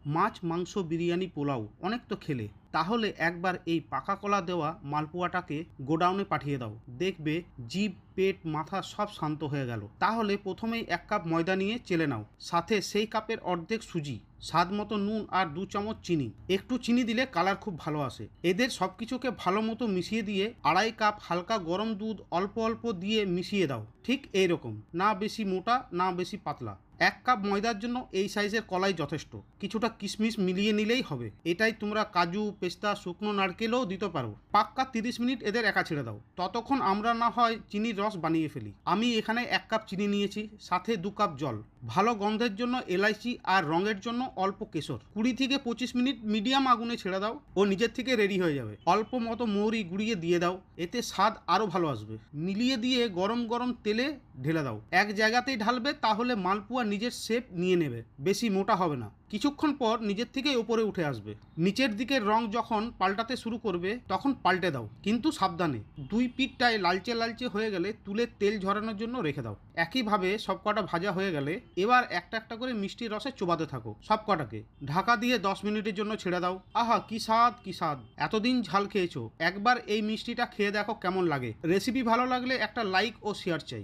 মাছ, মাংস, বিরিয়ানি, পোলাও অনেক তো খেলে, তাহলে একবার এই পাকা কলা দেওয়া মালপোয়াটাকে গোডাউনে পাঠিয়ে দাও। দেখবে জিভ, পেট, মাথা সব শান্ত হয়ে গেল। তাহলে প্রথমেই 1 কাপ ময়দা নিয়ে চেলে নাও, সাথে সেই কাপের অর্ধেক সুজি, স্বাদ মতো নুন আর 2 চামচ চিনি। একটু চিনি দিলে কালার খুব ভালো আসে। এদের সব কিছুকে ভালো মতো মিশিয়ে দিয়ে 2.5 কাপ হালকা গরম দুধ অল্প অল্প দিয়ে মিশিয়ে দাও। ঠিক এইরকম, না বেশি মোটা না বেশি পাতলা। 1 কাপ ময়দার জন্য এই সাইজের কলাই যথেষ্ট। কিছুটা কিশমিশ মিলিয়ে নিলেই হবে। এটাই তোমরা কাজু, পেস্তা, শুকনো নারকেলও দিতে পারো। পাক্কা 30 মিনিট এদের একা ছেড়ে দাও। ততক্ষণ আমরা না হয় চিনির রস বানিয়ে ফেলি। আমি এখানে 1 কাপ চিনি নিয়েছি, সাথে 2 কাপ জল। ভালো গন্ধের জন্য এলাইচি আর রঙের জন্য অল্প কেশর। 20 থেকে 25 মিনিট মিডিয়াম আগুনে ছেড়ে দাও, ও নিজের থেকে রেডি হয়ে যাবে। অল্প মতো মৌরি গুঁড়িয়ে দিয়ে দাও, এতে স্বাদ আরও ভালো আসবে। মিলিয়ে দিয়ে গরম গরম তেলে ঢেলে দাও। এক জায়গাতেই ঢালবে, তাহলে মালপোয়া নিজের শেপ নিয়ে নেবে, বেশি মোটা হবে না। কিছুক্ষণ পর নিজের থেকেই ওপরে উঠে আসবে। নিচের দিকের রং যখন পাল্টাতে শুরু করবে তখন পাল্টে দাও, কিন্তু সাবধানে। 2 পিঠটায় লালচে লালচে হয়ে গেলে তুলে তেল ঝরানোর জন্য রেখে দাও। একইভাবে সবকটা ভাজা হয়ে গেলে এবার একটা একটা করে মিষ্টির রসে চোবাতে থাকো সবকটাকে। ঢাকা দিয়ে 10 মিনিটের জন্য ছেড়ে দাও। আহা, কি স্বাদ কি স্বাদ! এতদিন ঝাল খেয়েছো, একবার এই মিষ্টিটা খেয়ে দেখো কেমন লাগে। রেসিপি ভালো লাগলে একটা লাইক ও শেয়ার চাই।